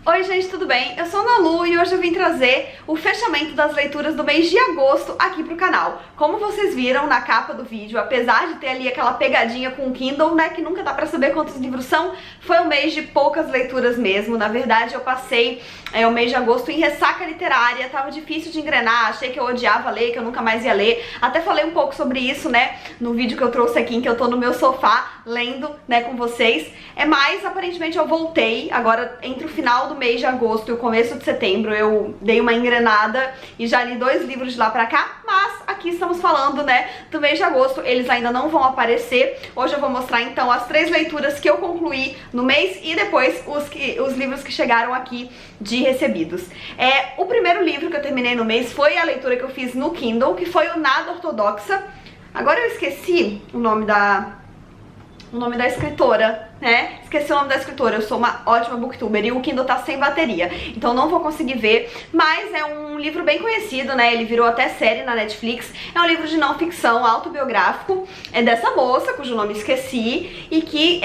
Oi gente, tudo bem? Eu sou a Ana Lu e hoje eu vim trazer o fechamento das leituras do mês de agosto aqui pro canal. Como vocês viram na capa do vídeo, apesar de ter ali aquela pegadinha com o Kindle, né, que nunca dá pra saber quantos livros são, foi um mês de poucas leituras mesmo. Na verdade, eu passei o mês de agosto em ressaca literária, tava difícil de engrenar, achei que eu odiava ler, que eu nunca mais ia ler. Até falei um pouco sobre isso, né, no vídeo que eu trouxe aqui, em que eu tô no meu sofá lendo, né, com vocês. Mas aparentemente eu voltei agora entre o final do mês de agosto e o começo de setembro. Eu dei uma engrenada e já li 2 livros de lá pra cá, mas aqui estamos falando, né, do mês de agosto. Eles ainda não vão aparecer. Hoje eu vou mostrar então as 3 leituras que eu concluí no mês e depois os livros que chegaram aqui de recebidos. O primeiro livro que eu terminei no mês foi a leitura que eu fiz no Kindle, que foi o Nada Ortodoxa. Agora eu esqueci o nome da escritora, né? Esqueci o nome da escritora. Eu sou uma ótima booktuber e o Kindle tá sem bateria, então não vou conseguir ver, mas é um livro bem conhecido, né? Ele virou até série na Netflix. É um livro de não ficção, autobiográfico, é dessa moça, cujo nome esqueci, e que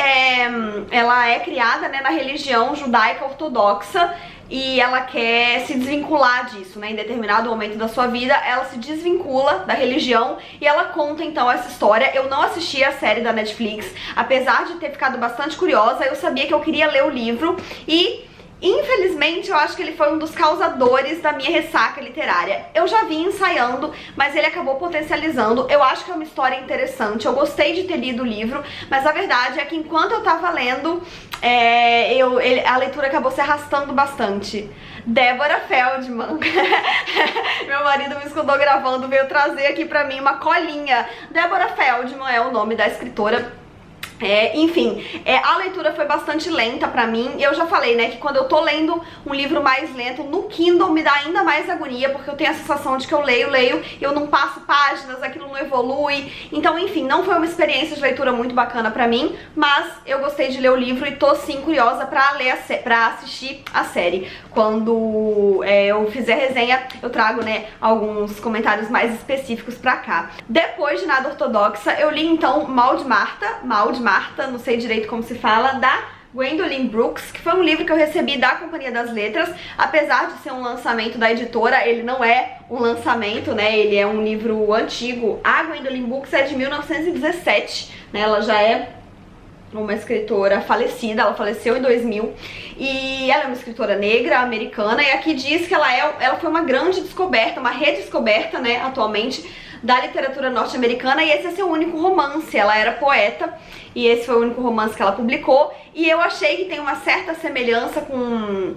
ela é criada, né, na religião judaica ortodoxa. E ela quer se desvincular disso, né? Em determinado momento da sua vida, ela se desvincula da religião e ela conta então essa história. Eu não assisti a série da Netflix, apesar de ter ficado bastante curiosa. Eu sabia que eu queria ler o livro e, infelizmente, eu acho que ele foi um dos causadores da minha ressaca literária. Eu já vim ensaiando, mas ele acabou potencializando. Eu acho que é uma história interessante, eu gostei de ter lido o livro, mas a verdade é que enquanto eu tava lendo, a leitura acabou se arrastando bastante. Débora Feldman. Meu marido me escutou gravando, veio trazer aqui pra mim uma colinha. Débora Feldman é o nome da escritora. Enfim, a leitura foi bastante lenta pra mim. Eu já falei, né, que quando eu tô lendo um livro mais lento no Kindle me dá ainda mais agonia, porque eu tenho a sensação de que eu leio, eu não passo páginas, aquilo não evolui. Então, enfim, não foi uma experiência de leitura muito bacana pra mim, mas eu gostei de ler o livro e tô sim curiosa pra assistir a série. Quando eu fizer resenha, eu trago, né, alguns comentários mais específicos pra cá. Depois de Nada Ortodoxa, eu li então Mal de Marta, não sei direito como se fala, da Gwendolyn Brooks, que foi um livro que eu recebi da Companhia das Letras. Apesar de ser um lançamento da editora, ele não é um lançamento, né, ele é um livro antigo. A Gwendolyn Brooks é de 1917, né, ela já é uma escritora falecida, ela faleceu em 2000 e ela é uma escritora negra, americana, e aqui diz que ela foi uma grande descoberta, uma redescoberta, né, atualmente, da literatura norte-americana, e esse é seu único romance. Ela era poeta e esse foi o único romance que ela publicou, e eu achei que tem uma certa semelhança com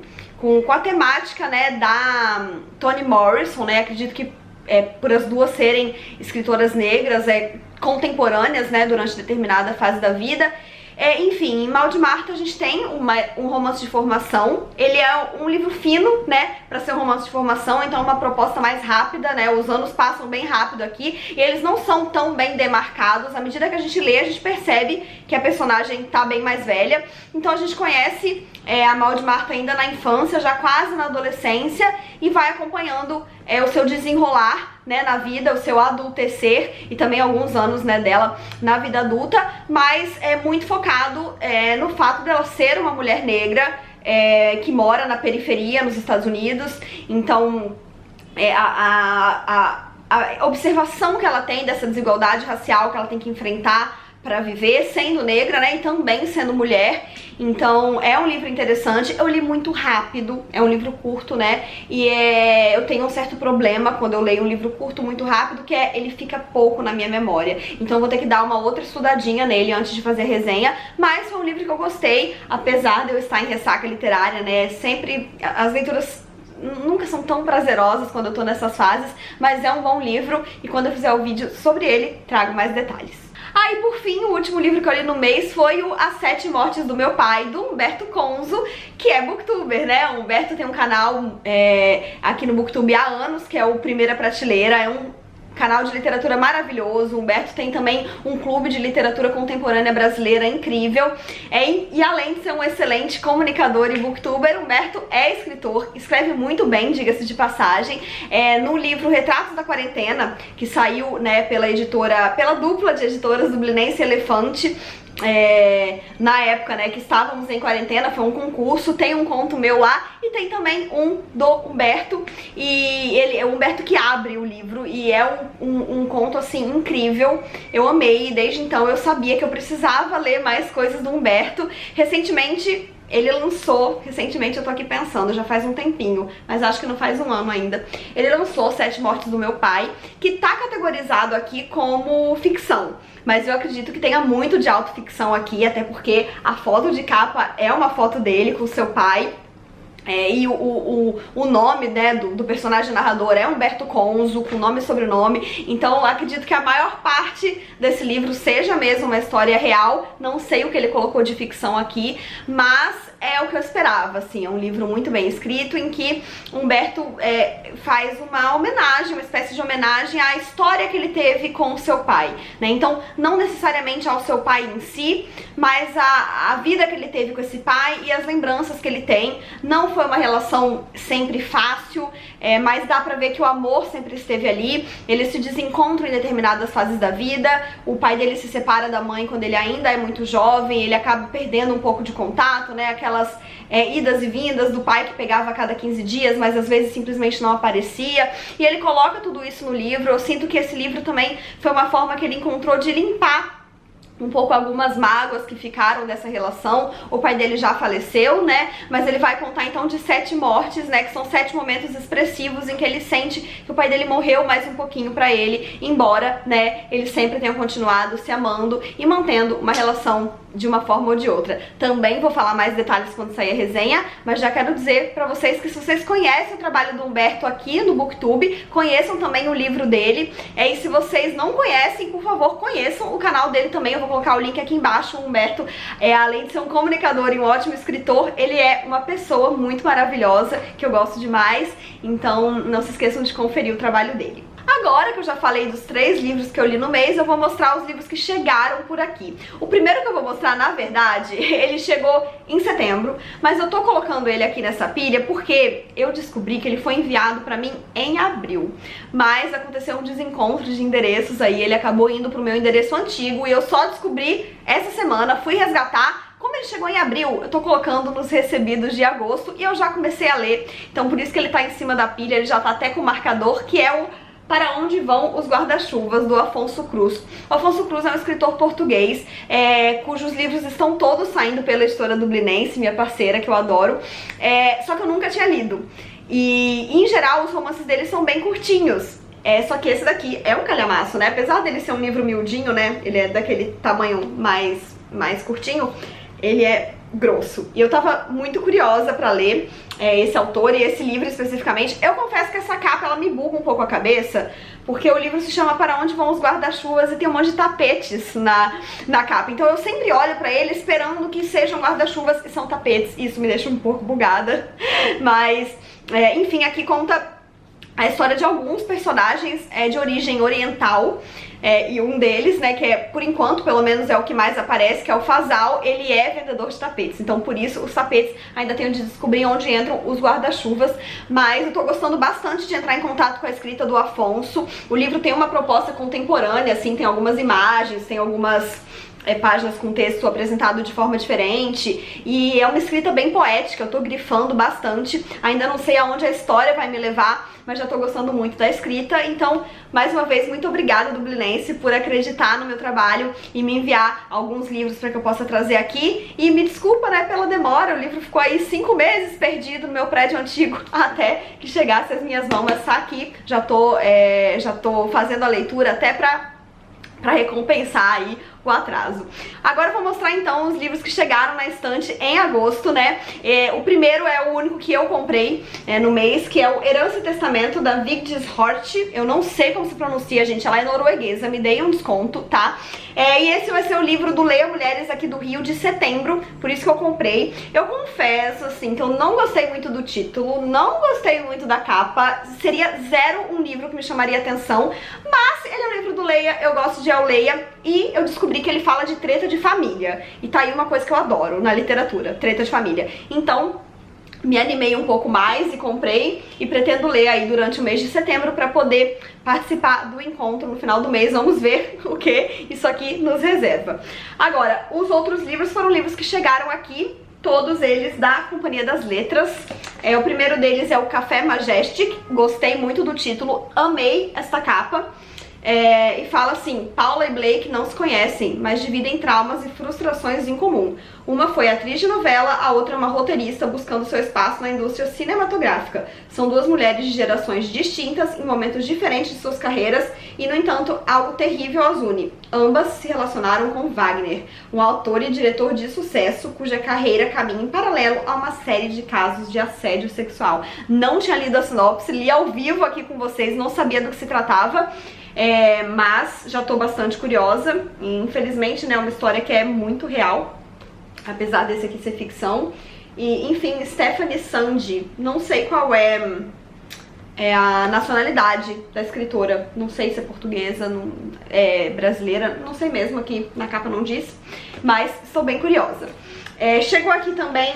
a temática, né, da Toni Morrison, né, acredito que por as duas serem escritoras negras, contemporâneas, né, durante determinada fase da vida. Enfim, em Mal de Marta a gente tem um romance de formação. Ele é um livro fino, né, pra ser um romance de formação, então é uma proposta mais rápida, né, os anos passam bem rápido aqui e eles não são tão bem demarcados. À medida que a gente lê, a gente percebe que a personagem tá bem mais velha. Então a gente conhece a Mal de Marta ainda na infância, já quase na adolescência, e vai acompanhando o seu desenrolar, né, na vida, o seu adultecer e também alguns anos, né, dela na vida adulta, mas é muito focado no fato dela ser uma mulher negra que mora na periferia nos Estados Unidos. Então a observação que ela tem dessa desigualdade racial que ela tem que enfrentar pra viver, sendo negra, né, e também sendo mulher. Então é um livro interessante. Eu li muito rápido, é um livro curto, né, e eu tenho um certo problema quando eu leio um livro curto muito rápido, que ele fica pouco na minha memória. Então eu vou ter que dar uma outra estudadinha nele antes de fazer a resenha, mas foi um livro que eu gostei, apesar de eu estar em ressaca literária, né, sempre as leituras nunca são tão prazerosas quando eu tô nessas fases, mas é um bom livro e quando eu fizer o vídeo sobre ele, trago mais detalhes. E por fim, o último livro que eu li no mês foi o As 7 Mortes do Meu Pai, do Humberto Conzo, que é booktuber, né? O Humberto tem um canal aqui no Booktube há anos, que é o Primeira Prateleira, é um canal de literatura maravilhoso. O Humberto tem também um clube de literatura contemporânea brasileira incrível. E além de ser um excelente comunicador e booktuber, Humberto é escritor, escreve muito bem, diga-se de passagem. No livro Retratos da Quarentena, que saiu, né, pela dupla de editoras Dublinense e Elefante, na época, né, que estávamos em quarentena, foi um concurso, tem um conto meu lá e tem também um do Humberto, e ele é o Humberto que abre o livro, e é um conto, assim, incrível. Eu amei, e desde então eu sabia que eu precisava ler mais coisas do Humberto. Recentemente ele lançou, eu tô aqui pensando, já faz um tempinho, mas acho que não faz um ano ainda, ele lançou Sete Mortes do Meu Pai, que tá categorizado aqui como ficção, mas eu acredito que tenha muito de autoficção aqui, até porque a foto de capa é uma foto dele com o seu pai. E o nome, né, do personagem narrador é Humberto Conzo, com nome e sobrenome. Então eu acredito que a maior parte desse livro seja mesmo uma história real. Não sei o que ele colocou de ficção aqui, mas é o que eu esperava, assim. É um livro muito bem escrito, em que Humberto faz uma homenagem, uma espécie de homenagem à história que ele teve com o seu pai, né? Então, não necessariamente ao seu pai em si, mas a vida que ele teve com esse pai e as lembranças que ele tem. Não foi uma relação sempre fácil, mas dá pra ver que o amor sempre esteve ali. Eles se desencontram em determinadas fases da vida. O pai dele se separa da mãe quando ele ainda é muito jovem, ele acaba perdendo um pouco de contato, né? Aquelas idas e vindas do pai que pegava a cada 15 dias, mas às vezes simplesmente não aparecia. E ele coloca tudo isso no livro. Eu sinto que esse livro também foi uma forma que ele encontrou de limpar um pouco algumas mágoas que ficaram dessa relação. O pai dele já faleceu, né, mas ele vai contar então de 7 mortes, né, que são 7 momentos expressivos em que ele sente que o pai dele morreu mais um pouquinho pra ele, embora, né, eles sempre tenham continuado se amando e mantendo uma relação de uma forma ou de outra. Também vou falar mais detalhes quando sair a resenha, mas já quero dizer pra vocês que se vocês conhecem o trabalho do Humberto aqui no Booktube, conheçam também o livro dele, e se vocês não conhecem, por favor, conheçam o canal dele também. Eu vou colocar o link aqui embaixo. O Humberto, além de ser um comunicador e um ótimo escritor, ele é uma pessoa muito maravilhosa, que eu gosto demais, então não se esqueçam de conferir o trabalho dele. Agora que eu já falei dos 3 livros que eu li no mês, eu vou mostrar os livros que chegaram por aqui. O primeiro que eu vou mostrar, na verdade, ele chegou em setembro, mas eu tô colocando ele aqui nessa pilha porque eu descobri que ele foi enviado pra mim em abril. Mas aconteceu um desencontro de endereços aí, ele acabou indo pro meu endereço antigo e eu só descobri essa semana, fui resgatar. Como ele chegou em abril, eu tô colocando nos recebidos de agosto e eu já comecei a ler. Então por isso que ele tá em cima da pilha, ele já tá até com o marcador, que é o Para Onde Vão os Guarda-Chuvas, do Afonso Cruz. O Afonso Cruz é um escritor português, cujos livros estão todos saindo pela editora Dublinense, minha parceira, que eu adoro, só que eu nunca tinha lido. E, em geral, os romances dele são bem curtinhos. Só que esse daqui é um calhamaço, né? Apesar dele ser um livro miudinho, né? Ele é daquele tamanho mais curtinho, ele é grosso. E eu tava muito curiosa pra ler esse autor e esse livro especificamente. Eu confesso que essa capa, ela me buga um pouco a cabeça, porque o livro se chama Para Onde Vão os Guarda-Chuvas e tem um monte de tapetes na capa. Então eu sempre olho pra ele esperando que sejam guarda-chuvas e são tapetes. Isso me deixa um pouco bugada. Mas, enfim, aqui conta a história de alguns personagens de origem oriental, e um deles, né, que por enquanto, pelo menos é o que mais aparece, que é o Fazal, ele é vendedor de tapetes. Então por isso os tapetes ainda tenho de descobrir onde entram os guarda-chuvas, mas eu tô gostando bastante de entrar em contato com a escrita do Afonso. O livro tem uma proposta contemporânea, assim, tem algumas imagens, tem algumas páginas com texto apresentado de forma diferente, e é uma escrita bem poética. Eu tô grifando bastante, ainda não sei aonde a história vai me levar, mas já tô gostando muito da escrita. Então, mais uma vez, muito obrigada, Dublinense, por acreditar no meu trabalho e me enviar alguns livros para que eu possa trazer aqui. E me desculpa, né, pela demora, o livro ficou aí 5 meses perdido no meu prédio antigo até que chegasse às minhas mãos, mas tá aqui, já tô fazendo a leitura até pra recompensar aí o atraso. Agora eu vou mostrar então os livros que chegaram na estante em agosto, né? O primeiro é o único que eu comprei no mês, que é o Herança e Testamento, da Vigdis Hjorth. Eu não sei como se pronuncia, gente, ela é norueguesa, me dei um desconto, tá? E esse vai ser o livro do Leia Mulheres aqui do Rio, de setembro, por isso que eu comprei. Eu confesso, assim, que eu não gostei muito do título, não gostei muito da capa, seria zero um livro que me chamaria atenção, mas ele é um livro do Leia, eu gosto de El Leia, e eu descobri que ele fala de treta de família, e tá aí uma coisa que eu adoro na literatura, treta de família. Então, me animei um pouco mais e comprei e pretendo ler aí durante o mês de setembro para poder participar do encontro no final do mês. Vamos ver o que isso aqui nos reserva. Agora, os outros livros foram livros que chegaram aqui, todos eles da Companhia das Letras. O primeiro deles é o Café Majestic, gostei muito do título, amei esta capa. E fala assim: Paula e Blake não se conhecem, mas dividem traumas e frustrações em comum. Uma foi atriz de novela, a outra é uma roteirista buscando seu espaço na indústria cinematográfica. São duas mulheres de gerações distintas, em momentos diferentes de suas carreiras, e no entanto, algo terrível as une. Ambas se relacionaram com Wagner, um autor e diretor de sucesso, cuja carreira caminha em paralelo a uma série de casos de assédio sexual. Não tinha lido a sinopse, li ao vivo aqui com vocês, não sabia do que se tratava. Mas já tô bastante curiosa. E, infelizmente, né, é uma história que é muito real, apesar desse aqui ser ficção. E, enfim, Stephanie Sandi, não sei qual é a nacionalidade da escritora, não sei se é portuguesa, brasileira, não sei mesmo, aqui na capa não diz, mas estou bem curiosa. Chegou aqui também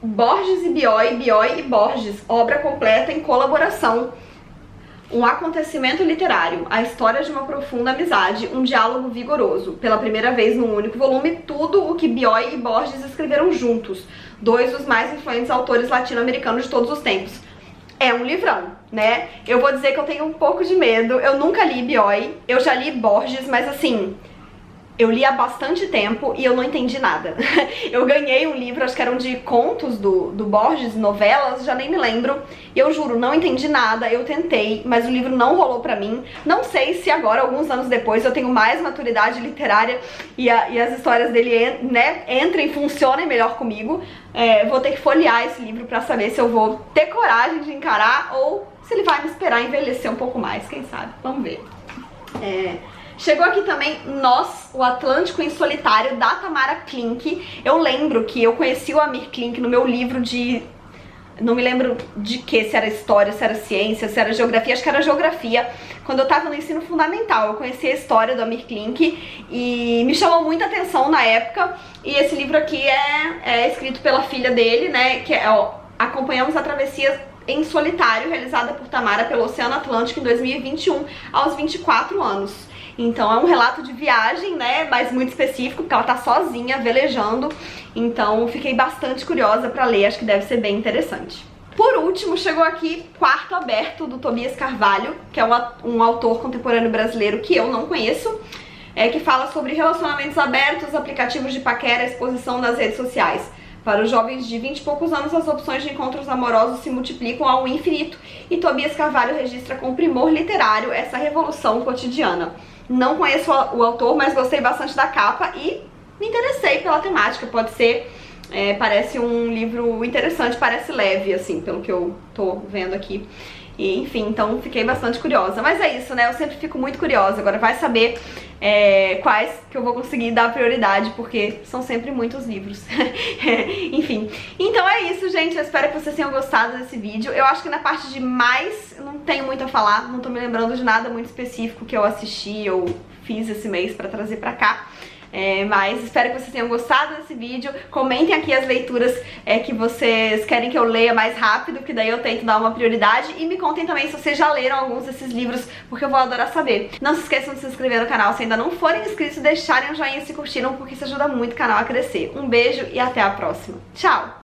Borges e Bioy, Bioy e Borges, obra completa em colaboração. Um acontecimento literário, a história de uma profunda amizade, um diálogo vigoroso. Pela primeira vez num único volume, tudo o que Bioy e Borges escreveram juntos. Dois dos mais influentes autores latino-americanos de todos os tempos. É um livrão, né? Eu vou dizer que eu tenho um pouco de medo. Eu nunca li Bioy, eu já li Borges, mas assim, eu li há bastante tempo e eu não entendi nada. Eu ganhei um livro, acho que eram de contos do Borges, novelas, já nem me lembro. E eu juro, não entendi nada, eu tentei, mas o livro não rolou pra mim. Não sei se agora, alguns anos depois, eu tenho mais maturidade literária e as histórias dele, né, entrem, funcionem melhor comigo. Vou ter que folhear esse livro pra saber se eu vou ter coragem de encarar ou se ele vai me esperar envelhecer um pouco mais, quem sabe. Vamos ver. Chegou aqui também Nós, o Atlântico em Solitário, da Tamara Klink. Eu lembro que eu conheci o Amir Klink no meu livro de... não me lembro de que, se era história, se era ciência, se era geografia, acho que era geografia. Quando eu tava no ensino fundamental, eu conheci a história do Amir Klink e me chamou muita atenção na época. E esse livro aqui é escrito pela filha dele, né, que Acompanhamos a Travessia em Solitário, realizada por Tamara pelo Oceano Atlântico em 2021, aos 24 anos. Então é um relato de viagem, né, mas muito específico, porque ela tá sozinha, velejando. Então fiquei bastante curiosa pra ler, acho que deve ser bem interessante. Por último, chegou aqui Quarto Aberto, do Tobias Carvalho, que é um autor contemporâneo brasileiro que eu não conheço, que fala sobre relacionamentos abertos, aplicativos de paquera, exposição nas redes sociais. Para os jovens de 20 e poucos anos, as opções de encontros amorosos se multiplicam ao infinito, e Tobias Carvalho registra com primor literário essa revolução cotidiana. Não conheço o autor, mas gostei bastante da capa e me interessei pela temática. Pode ser, parece um livro interessante, parece leve, assim, pelo que eu tô vendo aqui. E, enfim, então fiquei bastante curiosa. Mas é isso, né? Eu sempre fico muito curiosa. Agora vai saber quais que eu vou conseguir dar prioridade, porque são sempre muitos livros. Enfim. Então é isso, gente. Eu espero que vocês tenham gostado desse vídeo. Eu acho que na parte de mais, eu não tenho muito a falar. Não tô me lembrando de nada muito específico que eu assisti ou fiz esse mês pra trazer pra cá. Mas espero que vocês tenham gostado desse vídeo. Comentem aqui as leituras que vocês querem que eu leia mais rápido, que daí eu tento dar uma prioridade. E me contem também se vocês já leram alguns desses livros, porque eu vou adorar saber. Não se esqueçam de se inscrever no canal se ainda não forem inscritos, deixarem um joinha se curtiram, porque isso ajuda muito o canal a crescer. Um beijo e até a próxima. Tchau!